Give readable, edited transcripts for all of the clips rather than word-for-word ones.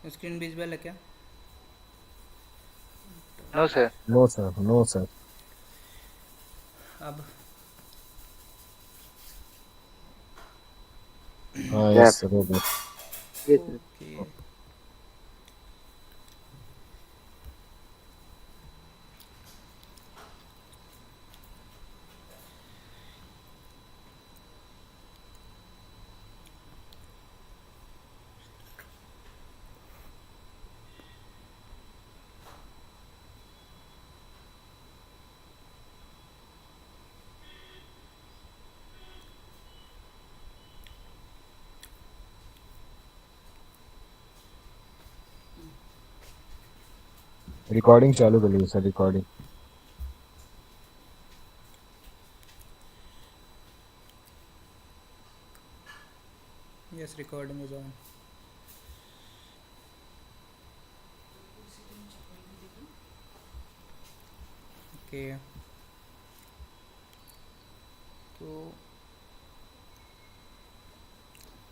Screen visible है क्या? No sir. No sir, no sir. अब हाँ, यस। यस सर, हो गया। Yes sir. ओके। रिकॉर्डिंग चालू कर लीजिए sir, recording. Yes, recording is on. Okay. तो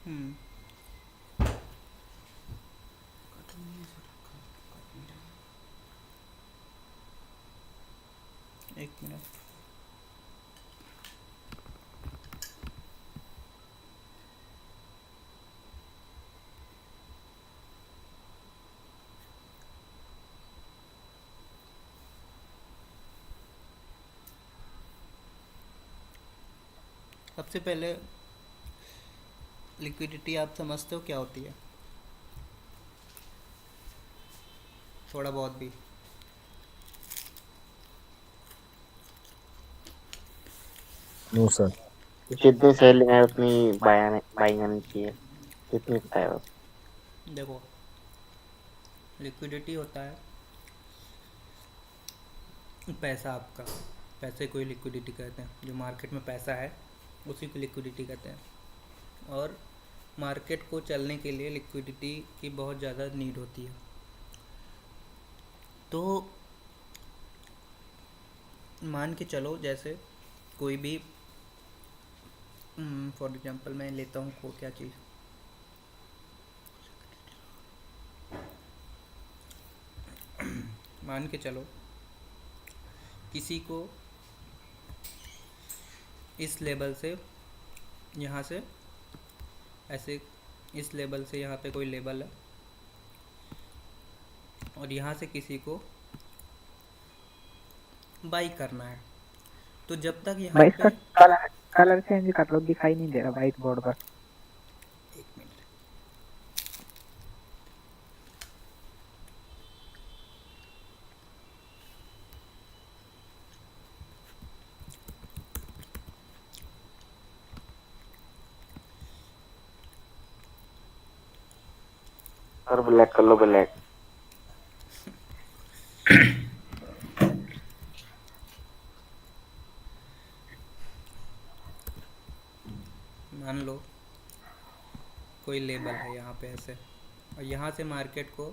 हम्म एक मिनट। सबसे पहले लिक्विडिटी आप समझते हो क्या होती है? थोड़ा बहुत भी। No sir. जितनी सेलिंग है उतनी बाइंग आनी चाहिए। जितनी पता है बस। देखो, लिक्विडिटी होता है पैसा आपका। पैसे को ही लिक्विडिटी कहते हैं। जो मार्केट में पैसा है उसी को लिक्विडिटी कहते हैं। और मार्केट को चलने के लिए लिक्विडिटी की बहुत ज़्यादा नीड होती है। तो मान के चलो, जैसे कोई भी फॉर एग्जांपल मैं लेता हूँ को क्या चीज़, मान के चलो किसी को इस लेवल से, यहाँ से ऐसे, इस लेवल से यहाँ पे कोई लेवल है और यहाँ से किसी को बाई करना है। तो जब तक यहाँ भाई पे इसका कलर कलर चेंज कर लो, दिखाई नहीं दे रहा व्हाइट बोर्ड पर। एक मिनट। और ब्लैक कर लो, ब्लैक। मान लो कोई लेबल है यहाँ पे ऐसे, और यहाँ से मार्केट को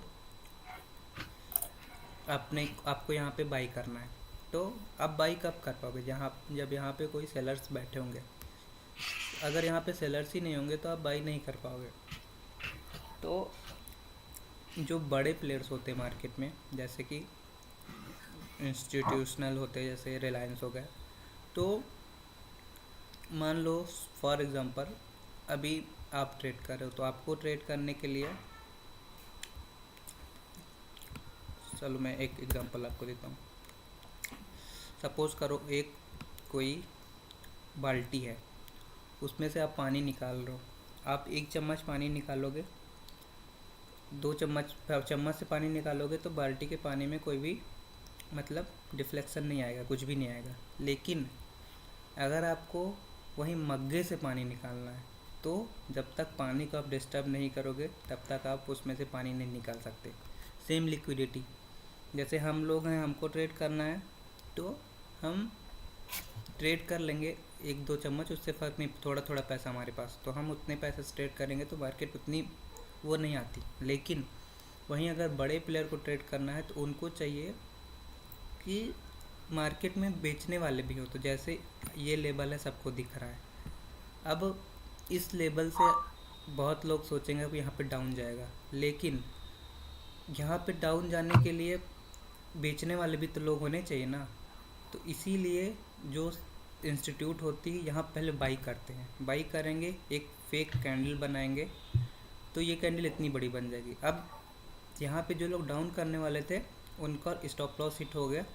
आपको यहाँ पे बाई करना है। तो आप बाई कब कर पाओगे? जब यहाँ पे कोई सेलर्स बैठे होंगे। अगर यहाँ पे सेलर्स ही नहीं होंगे तो आप बाई नहीं कर पाओगे। तो जो बड़े प्लेयर्स होते हैं मार्केट में, जैसे कि इंस्टीट्यूशनल होते हैं, जैसे रिलायंस हो गया, तो मान लो फॉर एग्ज़ाम्पल अभी आप ट्रेड कर रहे हो, तो आपको ट्रेड करने के लिए, चलो मैं एक एग्ज़ाम्पल आपको देता हूँ। सपोज़ करो एक कोई बाल्टी है, उसमें से आप पानी निकाल रहे हो। आप 1 चम्मच पानी निकालोगे, 2 चम्मच चम्मच से पानी निकालोगे तो बाल्टी के पानी में कोई भी मतलब डिफ्लेक्शन नहीं आएगा, कुछ भी नहीं आएगा। लेकिन अगर आपको वहीं मग्गे से पानी निकालना है तो जब तक पानी को आप डिस्टर्ब नहीं करोगे तब तक आप उसमें से पानी नहीं निकाल सकते। सेम लिक्विडिटी, जैसे हम लोग हैं, हमको ट्रेड करना है तो हम ट्रेड कर लेंगे 1-2 चम्मच, उससे फ़र्क नहीं, थोड़ा थोड़ा पैसा हमारे पास, तो हम उतने पैसे से ट्रेड करेंगे तो मार्केट उतनी वो नहीं आती। लेकिन वहीं अगर बड़े प्लेयर को ट्रेड करना है तो उनको चाहिए कि मार्केट में बेचने वाले भी हो। तो जैसे ये लेवल है, सबको दिख रहा है। अब इस लेवल से बहुत लोग सोचेंगे कि यहाँ पे डाउन जाएगा, लेकिन यहाँ पे डाउन जाने के लिए बेचने वाले भी तो लोग होने चाहिए ना। तो इसीलिए जो इंस्टीट्यूट होती है यहाँ पहले बाई करते हैं, बाई करेंगे, एक फेक कैंडल बनाएंगे, तो ये कैंडल इतनी बड़ी बन जाएगी। अब यहाँ पे जो लोग डाउन करने वाले थे उनका स्टॉप लॉस हिट हो गया,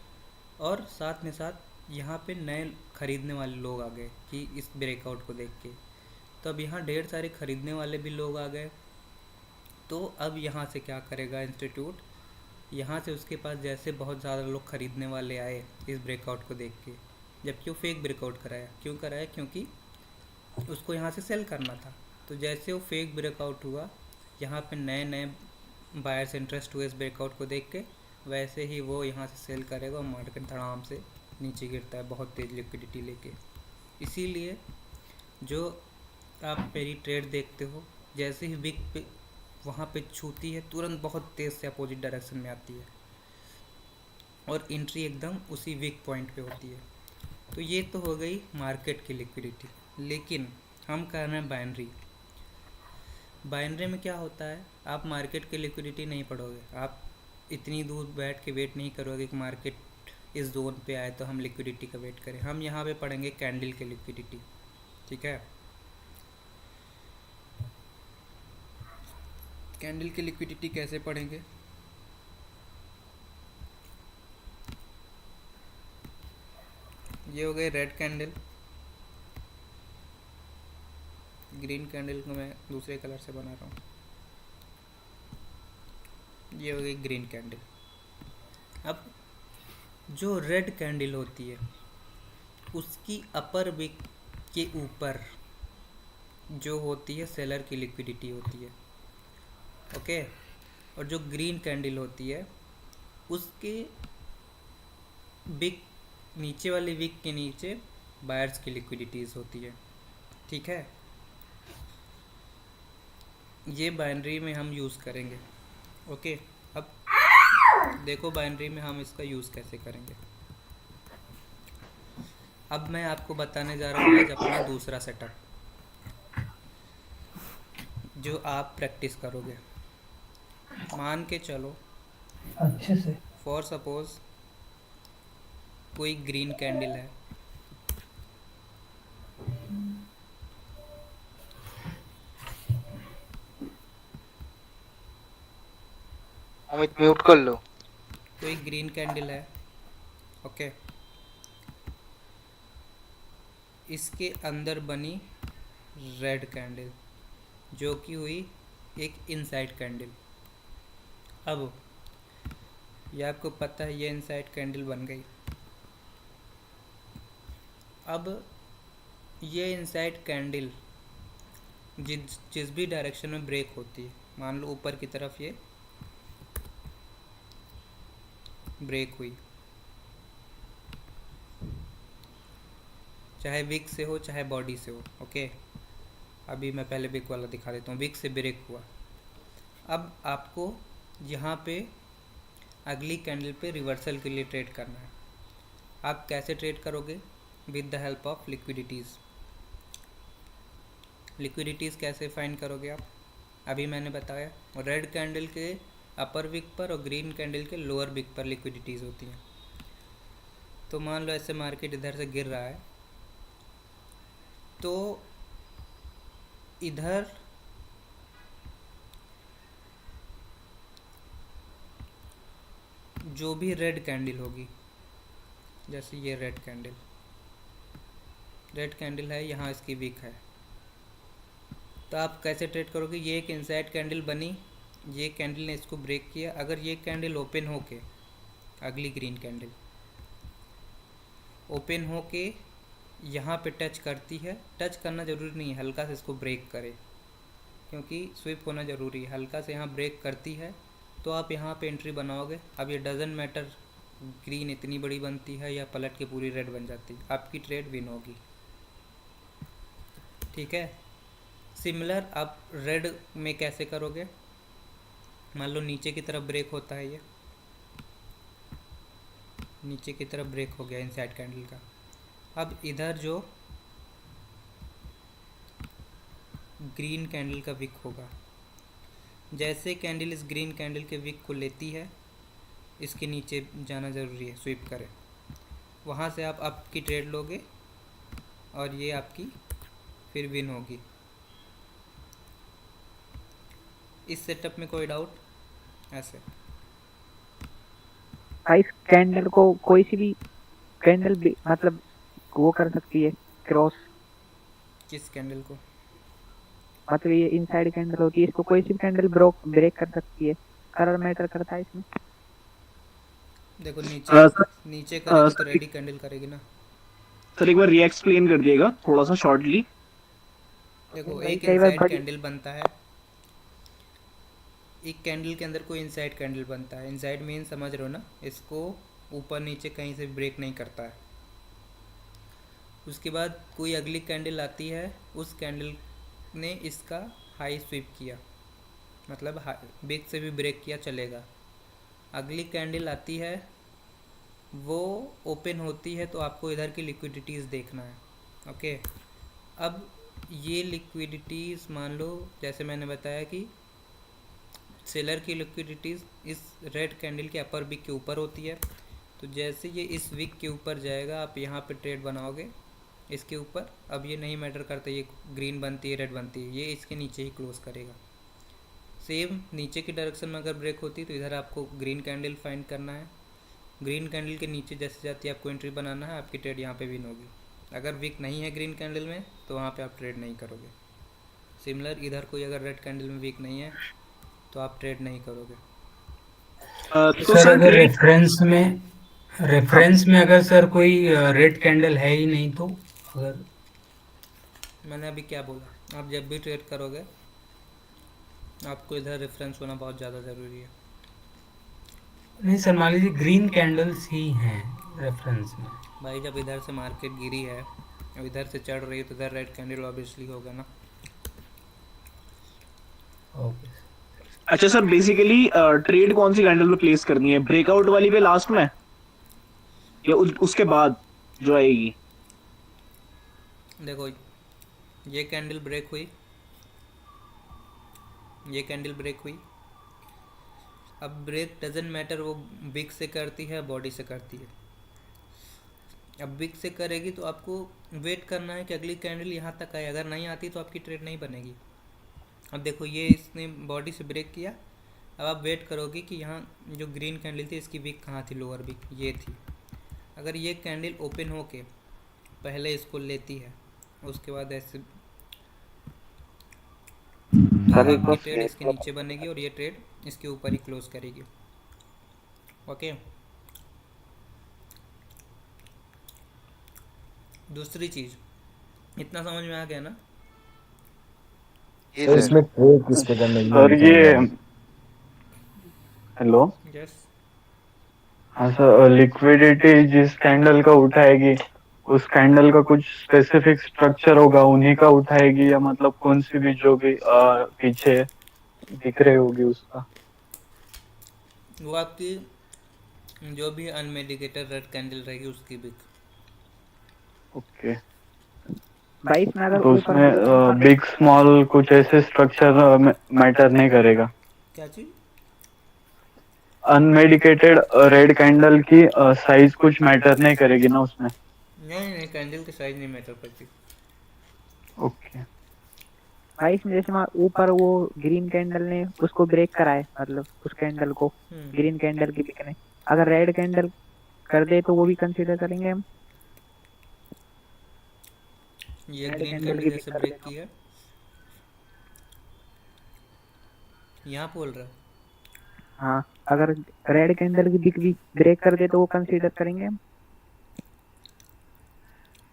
और साथ में साथ यहाँ पे नए खरीदने वाले लोग आ गए कि इस ब्रेकआउट को देख के। तो अब यहाँ ढेर सारे खरीदने वाले भी लोग आ गए। तो अब यहाँ से क्या करेगा इंस्टीट्यूट, यहाँ से उसके पास जैसे बहुत ज़्यादा लोग खरीदने वाले आए इस ब्रेकआउट को देख के, जबकि वो फेक ब्रेकआउट कराया। क्यों कराया? क्योंकि उसको यहाँ से सेल करना था। तो जैसे वो फेक ब्रेकआउट हुआ, यहाँ पे नए नए बायर्स इंटरेस्ट हुए इस ब्रेकआउट को देख के, वैसे ही वो यहाँ से सेल करेगा और मार्केट धड़ाम से नीचे गिरता है बहुत तेज़ लिक्विडिटी लेके। इसीलिए जो आप मेरी ट्रेड देखते हो, जैसे ही विक पे वहाँ पे छूती है तुरंत बहुत तेज़ से अपोजिट डायरेक्शन में आती है, और एंट्री एकदम उसी वीक पॉइंट पे होती है। तो ये तो हो गई मार्केट की लिक्विडिटी। लेकिन हम कर रहे हैं बाइनरी। बाइनरी में क्या होता है, आप मार्केट की लिक्विडिटी नहीं पढ़ोगे, आप इतनी दूर बैठ के वेट नहीं करोगे कि मार्केट इस जोन पे आए तो हम लिक्विडिटी का वेट करें। हम यहाँ पे पढ़ेंगे कैंडल की लिक्विडिटी। ठीक है, कैंडल की लिक्विडिटी कैसे पढ़ेंगे? ये हो गए रेड कैंडल, ग्रीन कैंडल को मैं दूसरे कलर से बना रहा हूँ। ये हो गई ग्रीन कैंडल। अब जो रेड कैंडल होती है उसकी अपर विक के ऊपर जो होती है सेलर की लिक्विडिटी होती है। ओके, और जो ग्रीन कैंडल होती है उसके विक नीचे वाली विक के नीचे बायर्स की लिक्विडिटीज़ होती है। ठीक है, ये बाइनरी में हम यूज़ करेंगे। ओके, अब देखो बाइनरी में हम इसका यूज़ कैसे करेंगे। अब मैं आपको बताने जा रहा हूँ आज अपना दूसरा सेटअप जो आप प्रैक्टिस करोगे। मान के चलो अच्छे से। फॉर सपोज कोई ग्रीन कैंडल है, अमित म्यूट कर लो। कोई ग्रीन कैंडल है। ओके, इसके अंदर बनी रेड कैंडल जो कि हुई एक इनसाइड कैंडल। अब ये आपको पता है ये इनसाइड कैंडल बन गई। अब ये इनसाइड कैंडल जिस भी डायरेक्शन में ब्रेक होती है, मान लो ऊपर की तरफ ये ब्रेक हुई, चाहे विक से हो चाहे बॉडी से हो। ओके, अभी मैं पहले विक वाला दिखा देता हूँ। विक से ब्रेक हुआ, अब आपको यहाँ पे अगली कैंडल पे रिवर्सल के लिए ट्रेड करना है। आप कैसे ट्रेड करोगे? With the help of liquidities. Liquidities कैसे फाइंड करोगे आप? अभी मैंने बताया, रेड कैंडल के अपर विक पर और ग्रीन कैंडल के लोअर विक पर लिक्विडिटीज़ होती हैं। तो मान लो ऐसे मार्केट इधर से गिर रहा है, तो इधर जो भी रेड कैंडल होगी, जैसे ये रेड कैंडल है, यहाँ इसकी विक है, तो आप कैसे ट्रेड करोगे? ये एक इनसाइड कैंडल बनी, ये कैंडल ने इसको ब्रेक किया। अगर ये कैंडल ओपन होके अगली ग्रीन कैंडल ओपन होके यहाँ पे टच करती है, टच करना ज़रूरी नहीं है, हल्का से इसको ब्रेक करे, क्योंकि स्विप होना ज़रूरी है। हल्का से यहाँ ब्रेक करती है तो आप यहाँ पे एंट्री बनाओगे। अब ये डजन मैटर ग्रीन इतनी बड़ी बनती है या पलट के पूरी रेड बन जाती है, आपकी ट्रेड विन होगी। ठीक है, सिमिलर आप रेड में कैसे करोगे? मान लो नीचे की तरफ ब्रेक होता है, ये नीचे की तरफ ब्रेक हो गया इनसाइड कैंडल का। अब इधर जो ग्रीन कैंडल का विक होगा, जैसे कैंडल इस ग्रीन कैंडल के विक को लेती है, इसके नीचे जाना ज़रूरी है, स्वीप करें। वहाँ से आप आपकी ट्रेड लोगे और ये आपकी फिर विन होगी। इस सेटअप में कोई डाउट? ऐसे भाई इस कैंडल को कोई सी भी कैंडल भी मतलब वो कर सकती है क्रॉस, किस कैंडल को? मतलब ये इनसाइड कैंडल होती है, इसको कोई सी भी कैंडल ब्रेक कर सकती है। कलर मैटर करता है इसमें? देखो सर नीचे करेगी तो सर रेडी कैंडल करेगी ना। सर एक बार री-एक्सप्लेन कर दिएगा थोड़ा सा शॉर्टली। देखो भाई एक कई बार इनसाइड कैंडल बनता है, एक कैंडल के अंदर कोई इनसाइड कैंडल बनता है। इनसाइड मीन समझ रहे हो ना, इसको ऊपर नीचे कहीं से ब्रेक नहीं करता है। उसके बाद कोई अगली कैंडल आती है, उस कैंडल ने इसका हाई स्वीप किया, मतलब बिग से भी ब्रेक किया चलेगा। अगली कैंडल आती है, वो ओपन होती है, तो आपको इधर की लिक्विडिटीज़ देखना है। ओके, अब ये लिक्विडिटीज़ मान लो जैसे मैंने बताया कि सेलर की लिक्विडिटीज़ इस रेड कैंडल के अपर विक के ऊपर होती है। तो जैसे ये इस विक के ऊपर जाएगा, आप यहाँ पे ट्रेड बनाओगे इसके ऊपर। अब ये नहीं मैटर करता ये ग्रीन बनती है रेड बनती है, ये इसके नीचे ही क्लोज करेगा। सेम नीचे की डायरेक्शन में अगर ब्रेक होती है तो इधर आपको ग्रीन कैंडल फाइंड करना है। ग्रीन कैंडल के नीचे जैसे जाती है आपको एंट्री बनाना है, आपकी ट्रेड यहाँ पे विन होगी। अगर विक नहीं है ग्रीन कैंडल में तो वहाँ पे आप ट्रेड नहीं करोगे। सिमिलर इधर कोई अगर रेड कैंडल में विक नहीं है तो आप ट्रेड नहीं करोगे। तो सर सर अगर ट्रेड रेफरेंस में अगर सर कोई रेड कैंडल है ही नहीं तो अगर मैंने अभी क्या बोला, आप जब भी ट्रेड करोगे आपको इधर रेफरेंस होना बहुत ज़्यादा ज़रूरी है। नहीं सर, मान लीजिए ग्रीन कैंडल्स ही हैं रेफरेंस में। भाई जब इधर से मार्केट गिरी है और इधर से चढ़ रही है तो इधर रेड कैंडल ऑब्वियसली होगा ना। ओके अच्छा सर बेसिकली ट्रेड कौन सी कैंडल पे प्लेस करनी है, ब्रेकआउट वाली पे लास्ट में या उसके बाद जो आएगी? देखो ये कैंडल ब्रेक हुई, ये कैंडल ब्रेक हुई। अब ब्रेक डजेंट मैटर वो बिग से करती है बॉडी से करती है। अब बिग से करेगी तो आपको वेट करना है कि अगली कैंडल यहाँ तक आए। अगर नहीं आती तो आपकी ट्रेड नहीं बनेगी। अब देखो ये इसने बॉडी से ब्रेक किया, अब आप वेट करोगे कि यहाँ जो ग्रीन कैंडल थी इसकी विक कहाँ थी, लोअर विक ये थी। अगर ये कैंडल ओपन होके पहले इसको लेती है, उसके बाद ऐसे आपकी ट्रेड इसके नीचे बनेगी और ये ट्रेड इसके ऊपर ही क्लोज करेगी। ओके, दूसरी चीज़, इतना समझ में आ गया ना? सर इसमें ट्रेड किस पे करने के सर लिए ये बताइए? Hello, yes. हाँ सर, लिक्विडिटी जिस कैंडल का उठाएगी उस कैंडल का कुछ स्पेसिफिक स्ट्रक्चर होगा, उन्हीं का उठाएगी या मतलब कौन सी भी जो भी पीछे दिख रही होगी उसका? वो आपकी जो भी अनमेडिकेटेड रेड कैंडल रहेगी उसकी बिक। ओके, भाई इसमें अगर तो ऊपर उसमें बिग स्मॉल कुछ ऐसे स्ट्रक्चर मैटर नहीं करेगा? क्या चीज़? अनमेडिकेटेड रेड कैंडल की साइज कुछ मैटर नहीं करेगी ना उसमें? नहीं, कैंडल की साइज नहीं मैटर करती। ओके, भाई इसमें जैसे ऊपर वो ग्रीन कैंडल ने उसको ब्रेक कराए, मतलब उस कैंडल को ग्रीन कैंडल की बिकने, अगर रेड कैंडल कर दे तो वो भी कंसीडर करेंगे हम? ये रेड ग्रीन कैंडल कैंडल की जैसे बिक कर ब्रेक देना। की है, यहाँ बोल रहा है। हाँ, अगर रेड कैंडल की बिक भी ब्रेक कर दे तो वो कंसीडर करेंगे हम?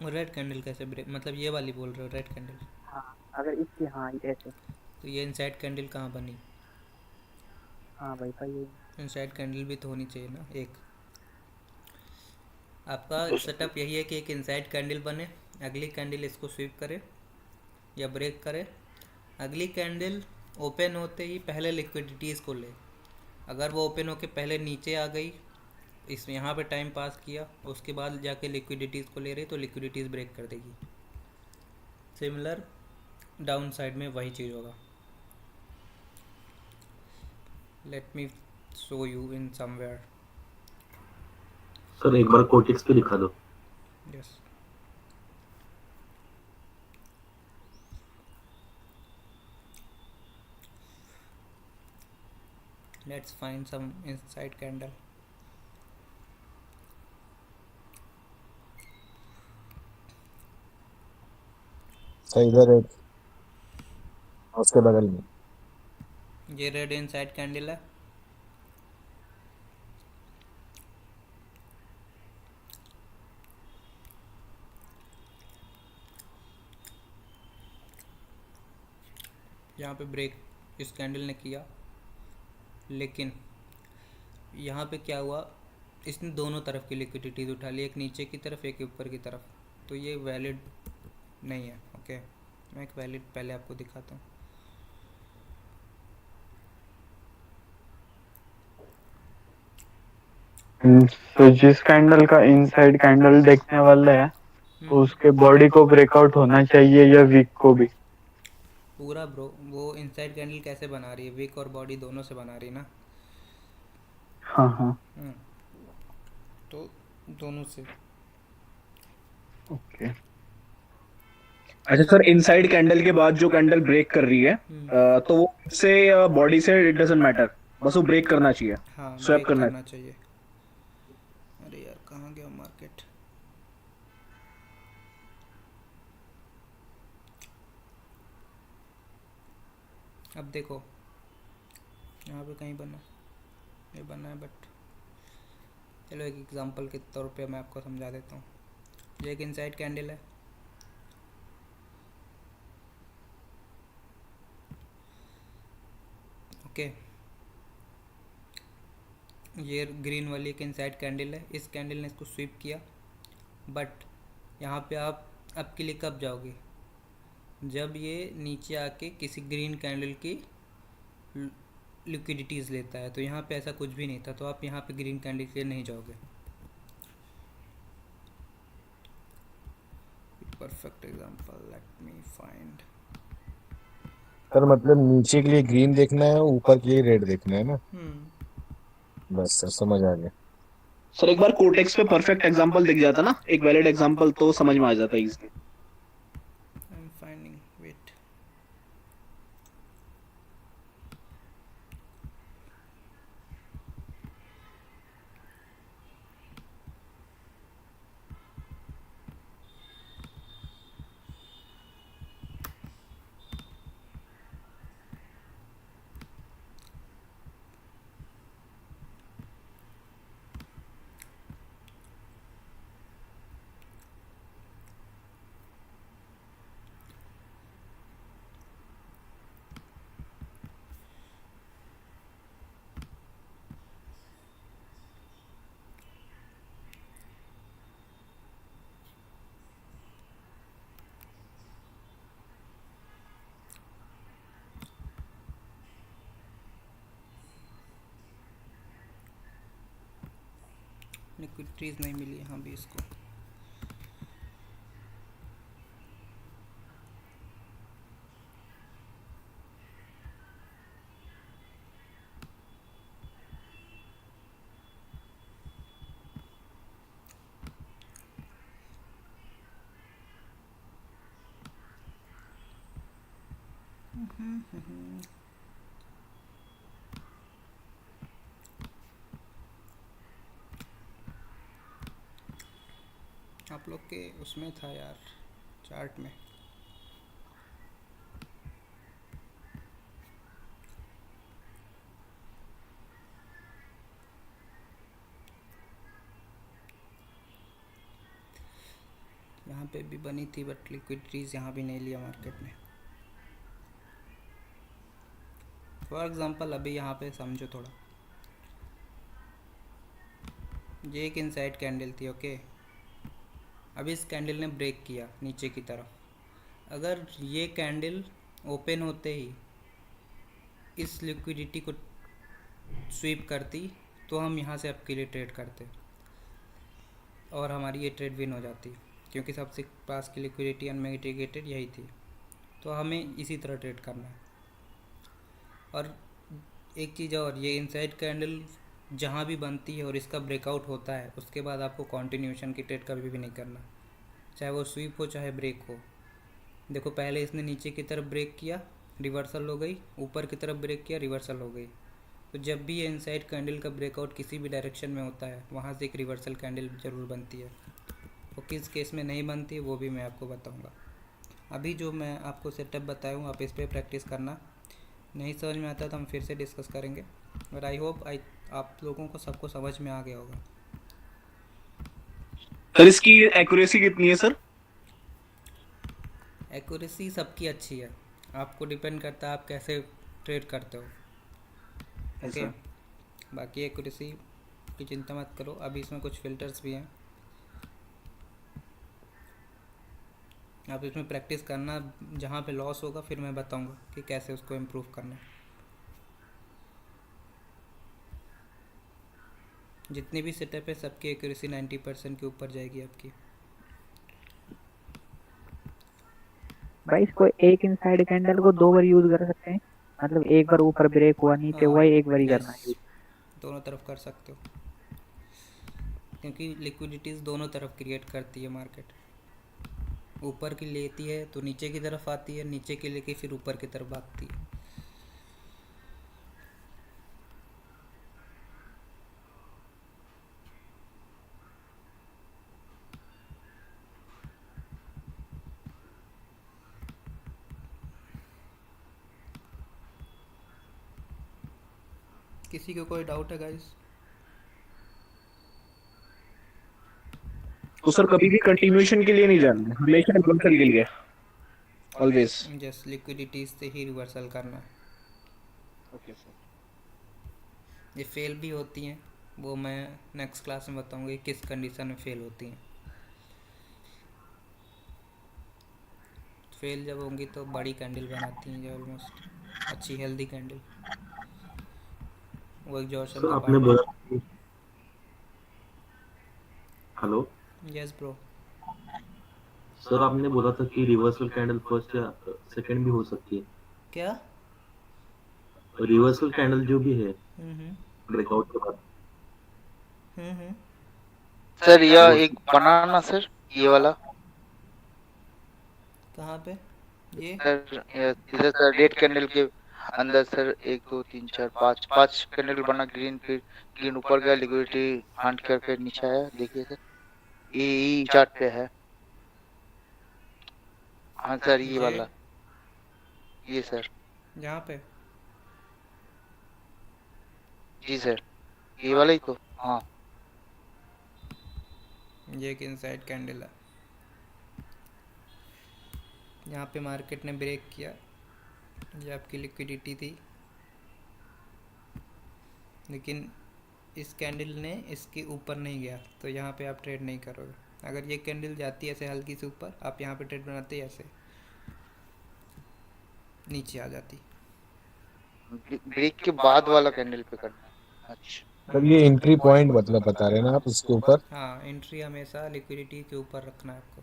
रेड कैंडल कैसे ब्रेक, मतलब ये वाली बोल रहे हो रेड कैंडल? हाँ, अगर इसकी, हाँ ऐसे। तो ये इनसाइड कैंडल कहाँ बनी? हाँ भाई भाई इनसाइड कैंडल भी तो होनी चाहिए ना एक। आपका सेटअप यही है कि एक इनसाइड कैंडल बने, अगली कैंडल इसको स्वीप करे या ब्रेक करे, अगली कैंडल ओपन होते ही पहले लिक्विडिटीज़ को ले। अगर वो ओपन होके पहले नीचे आ गई, इस यहाँ पे टाइम पास किया, उसके बाद जाके लिक्विडिटीज़ को ले रही तो लिक्विडिटीज़ ब्रेक कर देगी। सिमिलर डाउन साइड में वही चीज़ होगा। Let me show you in somewhere. Sir एक बार कोटेक्स पे दिखा दो. Yes. Let's find some inside candle. सही इधर है उसके बगल में. ये रेड इनसाइड कैंडल है. यहाँ पे ब्रेक इस कैंडल ने किया, लेकिन यहाँ पे क्या हुआ, इसने दोनों तरफ की लिक्विडिटीज उठा ली, एक नीचे की तरफ एक ऊपर की तरफ. तो ये वैलिड नहीं है. ओके, मैं एक वैलिड पहले आपको दिखाता हूँ. तो जिस कैंडल का इनसाइड कैंडल देखने वाला है तो उसके बॉडी को ब्रेकआउट होना चाहिए या वीक को भी. पूरा ब्रो, वो इनसाइड कैंडल कैसे बना रही है, विक और बॉडी दोनों से बना रही है ना. हाँ हाँ. तो दोनों से. ओके. अच्छा सर, इनसाइड कैंडल के बाद जो कैंडल ब्रेक कर रही है तो वो से बॉडी से इट डजंट मैटर, बस वो ब्रेक करना चाहिए. हाँ, स्वैप ब्रेक करना करना चाहिए. अरे यार कहाँ गया मार्केट. अब देखो यहाँ पे कहीं बना, ये बना है, बट चलो एक एग्जांपल के तौर पे मैं आपको समझा देता हूँ. ये एक इनसाइड कैंडल है. ओके, ये ग्रीन वाली एक इनसाइड कैंडल है. इस कैंडल ने इसको स्वीप किया, बट यहाँ पे आप आपके लिए कब जाओगे, जब ये नीचे आके किसी ग्रीन कैंडल की लिक्विडिटीज़ लेता है. तो यहाँ पे ऐसा कुछ भी नहीं था, तो आप यहाँ पे ग्रीन कैंडल के लिए नहीं जाओगे. Perfect example, let me find. Sir मतलब नीचे के लिए ग्रीन देखना है, ऊपर के लिए रेड देखना है ना. बस सर समझ आ गया. सर एक बार कोटेक्स पे परफेक्ट एग्जांपल दिख जाता ना, एक वैलिड एग्जांपल, तो समझ में आ जाता easily. I am finding, wait. Liquidities नहीं मिली यहाँ भी इसको. आप लोग के उसमें था यार, चार्ट में. यहाँ पे भी बनी थी, बट लिक्विडिटीज़ यहाँ भी नहीं लिया मार्केट ने. फॉर एग्जांपल अभी यहाँ पे समझो थोड़ा, ये एक इनसाइड कैंडल थी. ओके, अभी इस कैंडल ने ब्रेक किया नीचे की तरफ. अगर ये कैंडल ओपन होते ही इस लिक्विडिटी को स्वीप करती तो हम यहाँ से आपके लिए ट्रेड करते और हमारी ये ट्रेड विन हो जाती, क्योंकि सबसे पास की लिक्विडिटी अनमिटिगेटेड यही थी. तो हमें इसी तरह ट्रेड करना है. और एक चीज़ और, ये इनसाइड कैंडल जहाँ भी बनती है और इसका ब्रेकआउट होता है उसके बाद आपको कंटिन्यूएशन की ट्रेड कभी भी नहीं करना, चाहे वो स्वीप हो चाहे ब्रेक हो। देखो पहले इसने नीचे की तरफ ब्रेक किया, रिवर्सल हो गई, ऊपर की तरफ ब्रेक किया, रिवर्सल हो गई। तो जब भी ये इनसाइड कैंडल का ब्रेकआउट किसी भी डायरेक्शन में होता है वहाँ से एक रिवर्सल कैंडल ज़रूर बनती है। वो किस केस में नहीं बनती है वो भी मैं आपको बताऊँगा। अभी जो मैं आपको सेटअप बताया हूँ आप इस पर प्रैक्टिस करना, नहीं समझ में आता तो हम फिर से डिस्कस करेंगे। और आई होप आप लोगों को सबको समझ में आ गया होगा। सर इसकी एक्यूरेसी कितनी है सर? एक्यूरेसी सबकी अच्छी है, आपको डिपेंड करता है आप कैसे ट्रेड करते हो। ओके, बाकी एक्यूरेसी की चिंता मत करो। अभी इसमें कुछ फिल्टर्स भी हैं, आप इसमें प्रैक्टिस करना, जहाँ पे लॉस होगा फिर मैं बताऊंगा कि कैसे उसको इम्प्रूव करना। जितनी भी सेटअप है सबकी एक्यूरेसी 90% के ऊपर जाएगी आपकी। भाई इसको एक इनसाइड कैंडल को 2 बार यूज कर सकते हैं, मतलब एक बार ऊपर ब्रेक हुआ नीचे हुआ एक बार ही करना है। दोनों तरफ कर सकते हो क्योंकि लिक्विडिटीज़ दोनों तरफ क्रिएट करती है मार्केट। ऊपर की लेती है तो नीचे की तरफ आती है, नीचे की लेके फिर ऊपर की तरफ भागती है। किसी को कोई डाउट है गाइस? तो सर कभी भी कंटिन्यूएशन के लिए नहीं जाना, हमेशा रिवर्सल के लिए ऑलवेज। जस्ट लिक्विडिटीज से ही रिवर्सल करना। Okay sir. ये फेल भी होती हैं, वो मैं नेक्स्ट क्लास में बताऊंगा कि किस कंडीशन में फेल होती हैं। फेल जब होंगी तो बड़ी कैंडल बनाती हैं, जो ऑलमोस्ट अच्छी हेल्दी कैंडल, वो एग्जॉर्शन का आपने पार्ट बोला, हेलो यस ब्रो। सर आपने बोला था कि रिवर्सल कैंडल फर्स्ट या सेकंड भी हो सकती है। क्या? रिवर्सल कैंडल जो भी है हम्म ब्रेकआउट के बाद, हम्म। सर यह एक बनाना सर, ये वाला कहाँ पे? ये सर, इधर सर रेड कैंडल के अंदर सर 1 2 3 4 5 कैंडल बना, ग्रीन फिर ग्रीन ऊपर गया, लिक्विडिटी हंट करके नीचे आया, देखिए सर ये चार्ट पे है। हाँ सर ये वाला, ये सर यहाँ पे जी सर, ये वाला ही तो। हाँ ये एक इनसाइड कैंडल है, यहाँ पे मार्केट ने ब्रेक किया, ये आपकी लिक्विडिटी थी, लेकिन इस कैंडल ने इसके ऊपर नहीं गया तो यहाँ पे आप ट्रेड नहीं करोगे। अगर ये कैंडल जाती है ऐसे हल्की से ऊपर, आप यहाँ पे ट्रेड बनाते ऐसे नीचे आ जाती। ब्रेक के बाद वाला कैंडल पे करना है। अच्छा सर ये एंट्री पॉइंट मतलब बता रहे हैं ना आप इसके ऊपर? हाँ, एंट्री हमेशा लिक्विडिटी के ऊपर रखना है आपको।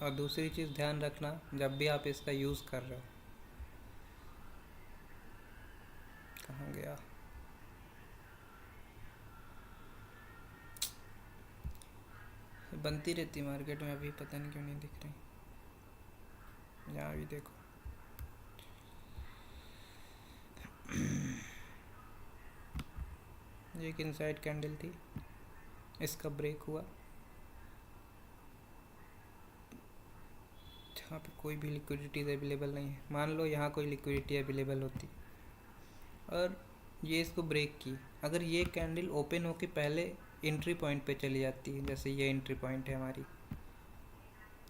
और दूसरी चीज़ ध्यान रखना, जब भी आप इसका यूज़ कर रहे हो, कहाँ गया, बनती रहती मार्केट में, अभी पता नहीं क्यों नहीं दिख रही। यहाँ भी देखो ये एक इनसाइड कैंडल थी, इसका ब्रेक हुआ, जहाँ पे कोई भी लिक्विडिटी अवेलेबल नहीं है। मान लो यहाँ कोई लिक्विडिटी अवेलेबल होती और ये इसको ब्रेक की, अगर ये कैंडल ओपन होके पहले एंट्री पॉइंट पे चली जाती है, जैसे ये एंट्री पॉइंट है हमारी,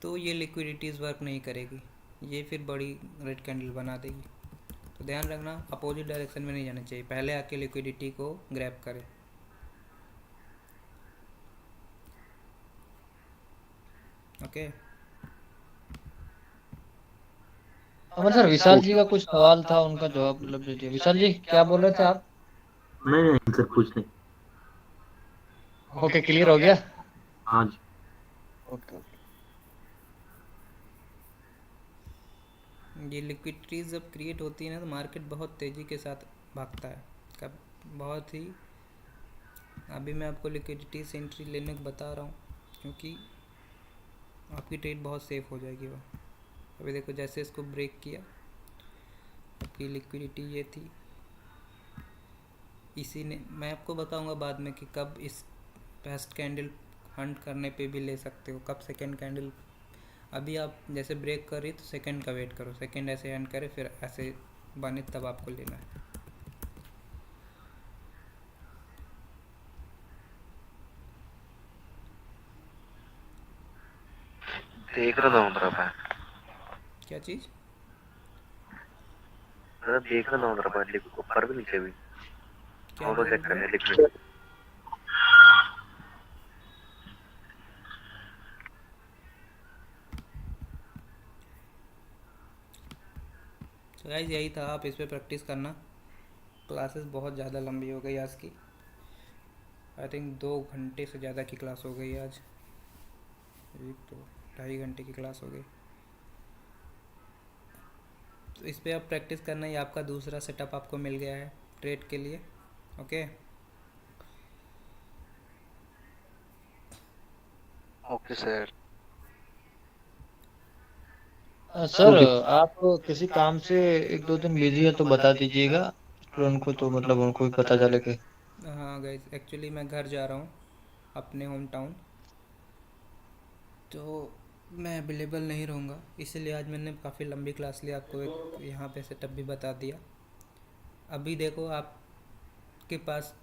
तो ये लिक्विडिटीज़ वर्क नहीं करेगी, ये फिर बड़ी रेड कैंडल बना देगी। तो ध्यान रखना, अपोजिट डायरेक्शन में नहीं जाना चाहिए, पहले आके लिक्विडिटी को ग्रैब करें। ओके अमर सर, विशाल जी का कुछ सवाल था, उनका जवाब मतलब दीजिए। विशाल जी क्या बोल रहे थे आप? नहीं नहीं सर, कुछ नहीं। ओके, क्लियर हो गया। हाँ जी। ओके। ये लिक्विडिटीज जब क्रिएट होती है ना तो मार्केट बहुत तेज़ी के साथ भागता है। कब बहुत ही अभी मैं आपको लिक्विडिटी से एंट्री लेने को बता रहा हूँ क्योंकि आपकी ट्रेड बहुत सेफ हो जाएगी। वो अभी देखो जैसे इसको ब्रेक किया, आपकी लिक्विडिटी ये थी। इसी ने मैं आपको बताऊंगा बाद में कि कब इस फर्स्ट कैंडल हंट करने पे भी ले सकते हो, कब सेकंड कैंडल। अभी आप जैसे ब्रेक कर रही तो सेकंड का वेट करो, सेकंड ऐसे हंट करे फिर ऐसे बने तब आपको लेना है। देख रहा था उधर मैं। क्या चीज़? देख रहा था उधर पर, ऊपर भी नीचे भी। क्या दोनों बोल चेक रहे करने हो? लिक्विड। तो गाइस यही था, आप इस पे प्रैक्टिस करना। क्लासेस बहुत ज़्यादा लंबी हो गई आज की। आई थिंक 2 घंटे से ज़्यादा की क्लास हो गई आज। 2-2.5 घंटे की क्लास हो गई। तो इस पे आप प्रैक्टिस करना। ही आपका दूसरा सेटअप आपको मिल गया है ट्रेड के लिए। Okay okay sir. सर, आप किसी काम से 1-2 दिन बिजी है तो बता दीजिएगा स्टूडेंट को, तो मतलब उनको भी पता चले कि। हाँ गाइस, एक्चुअली मैं घर जा रहा हूँ अपने होम टाउन, तो मैं अवेलेबल नहीं रहूँगा। इसीलिए आज मैंने काफ़ी लंबी क्लास ली, आपको एक यहाँ पे सेटअप भी बता दिया। अभी देखो आपके पास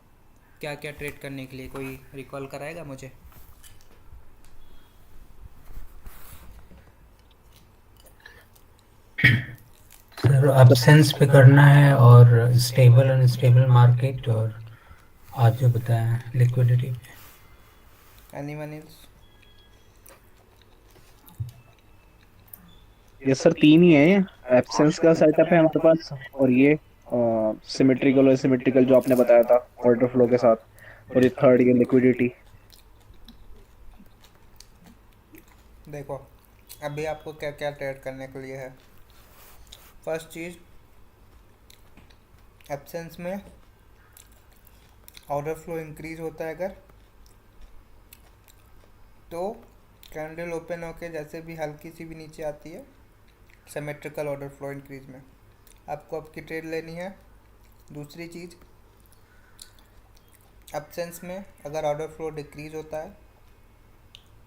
क्या क्या ट्रेड करने के लिए, कोई रिकॉल कराएगा मुझे? सर एब्सेंस पे करना है और स्टेबल अनस्टेबल मार्केट, और आज जो बताया लिक्विडिटी पे। Anyone else? ये सर 3 ही है। एब्सेंस का सेटअप है हमारे पास, और ये सिमेट्रिकल और सिमेट्रिकल जो आपने बताया था ऑर्डर फ्लो के साथ, और ये थर्ड ये लिक्विडिटी। देखो अभी आपको क्या क्या ट्रेड करने के लिए है। फर्स्ट चीज़, एब्सेंस में ऑर्डर फ्लो इंक्रीज होता है अगर, तो कैंडल ओपन होके जैसे भी हल्की सी भी नीचे आती है, सिमेट्रिकल ऑर्डर फ्लो इंक्रीज में आपको आपकी ट्रेड लेनी है। दूसरी चीज़, एब्सेंस में अगर ऑर्डर फ्लो डिक्रीज होता है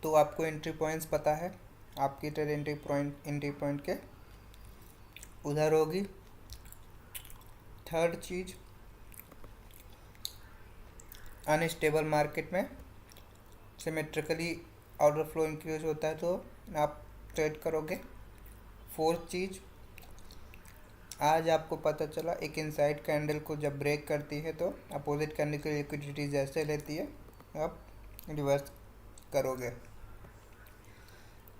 तो आपको एंट्री पॉइंट्स पता है, आपकी ट्रेड एंट्री पॉइंट के उधर होगी। थर्ड चीज़, अनस्टेबल मार्केट में सिमेट्रिकली ऑर्डर फ्लो इंक्रीज होता है तो आप ट्रेड करोगे। फोर्थ चीज़, आज आपको पता चला एक इनसाइड कैंडल को जब ब्रेक करती है तो अपोजिट कैंडल की लिक्विडिटी जैसे लेती है आप रिवर्स करोगे।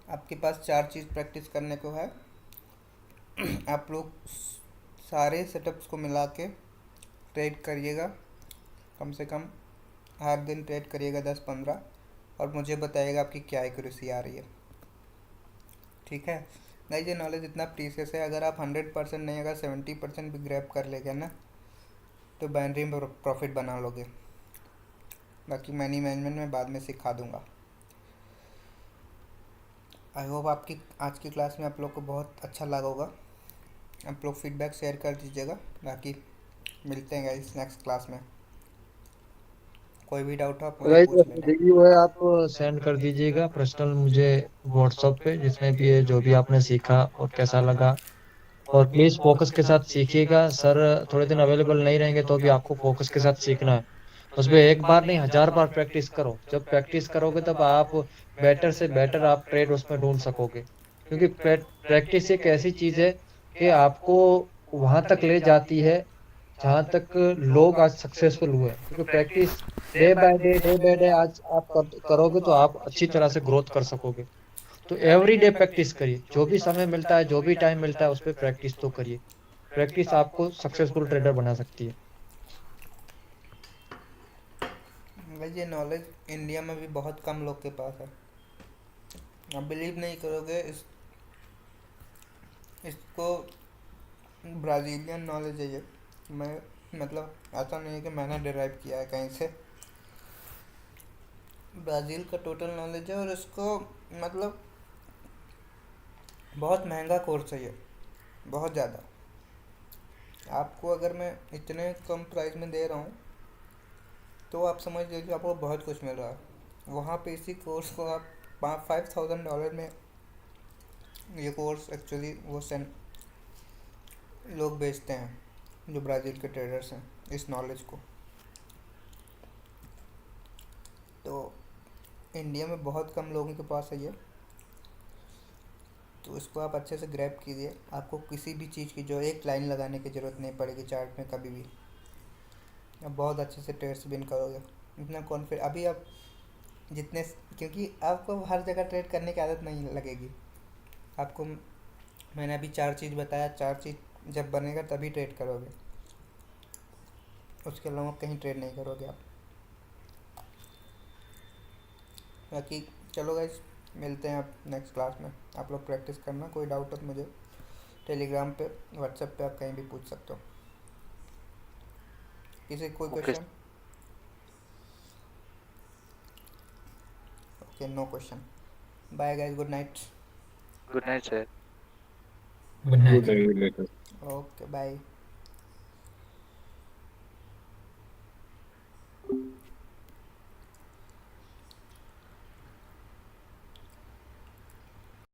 आपके पास 4 चीज़ प्रैक्टिस करने को है। आप लोग सारे सेटअप्स को मिला के ट्रेड करिएगा, कम से कम हर दिन ट्रेड करिएगा 10-15, और मुझे बताइएगा आपकी क्या एक्यूरेसी आ रही है। ठीक है गाइस, ये नॉलेज इतना प्रीशियस है, अगर आप 100% नहीं, अगर 70% भी ग्रैब कर लेंगे ना तो बाइनरी में प्रॉफिट बना लोगे। बाकी मनी मैनेजमेंट में बाद में सिखा दूंगा। आई होप आपकी आज की क्लास में आप लोग को बहुत अच्छा लगा होगा। आप लोग फीडबैक शेयर कर दीजिएगा। बाकी मिलते हैं गाइस नेक्स्ट क्लास में। कोई भी डाउट हो आप मुझे गाइस, पूछ लेना। देखिए वो है, आप सेंड कर दीजिएगा पर्सनल मुझे व्हाट्सएप पे, जिसमें भी है जो भी आपने सीखा और कैसा लगा। और प्लीज फोकस के साथ सीखिएगा। सर थोड़े दिन अवेलेबल नहीं रहेंगे तो भी आपको फोकस के साथ सीखना है। उसमें एक बार नहीं 1000 बार प्रैक्टिस करो। जब प्रैक्टिस करोगे तब आप बेटर से बेटर आप ट्रेड उसमें ढूंढ सकोगे, क्योंकि प्रैक्टिस एक ऐसी चीज है कि आपको वहां तक ले जाती है जहां तक लोग आज सक्सेसफुल हुए, क्योंकि प्रैक्टिस डे बाय डे आज आप करोगे तो आप अच्छी तरह से ग्रोथ कर सकोगे। तो एवरीडे प्रैक्टिस करिए, जो भी समय मिलता है, जो भी टाइम मिलता है, उस पर प्रैक्टिस तो करिए। प्रैक्टिस आपको सक्सेसफुल ट्रेडर बना सकती है। भाई ये नॉलेज इंडिया में भी बहुत कम लोग के पास है। आप बिलीव नहीं करोगे, इसको ब्राज़ीलियन नॉलेज है ये। मैं मतलब ऐसा नहीं है कि मैंने डिराइव किया है कहीं से, ब्राज़ील का टोटल नॉलेज है। और इसको मतलब बहुत महंगा कोर्स है ये, बहुत ज़्यादा। आपको अगर मैं इतने कम प्राइस में दे रहा हूँ तो आप समझ लीजिए आपको बहुत कुछ मिल रहा है। वहाँ पे इसी कोर्स को आप $5,000 में ये कोर्स एक्चुअली वो लोग बेचते हैं जो ब्राज़ील के ट्रेडर्स हैं इस नॉलेज को। तो इंडिया में बहुत कम लोगों के पास है ये, तो इसको आप अच्छे से ग्रैब कीजिए। आपको किसी भी चीज़ की जो एक लाइन लगाने की ज़रूरत नहीं पड़ेगी चार्ट में कभी भी। आप बहुत अच्छे से ट्रेड्स विन करोगे, इतना कॉन्फिडेंट अभी आप जितने, क्योंकि आपको हर जगह ट्रेड करने की आदत नहीं लगेगी। आपको मैंने अभी 4 चीज़ बताया, 4 चीज़ जब बनेगा तभी ट्रेड करोगे, उसके अलावा कहीं ट्रेड नहीं करोगे आप। बाकी चलो गाइस, मिलते हैं आप नेक्स्ट क्लास में। आप लोग प्रैक्टिस करना, कोई डाउट हो तो मुझे टेलीग्राम पे, व्हाट्सएप पे आप कहीं भी पूछ सकते हो। किसी कोई question? Okay, no question. Bye guys, good night. Good night sir. Good night. Good night. Okay bye.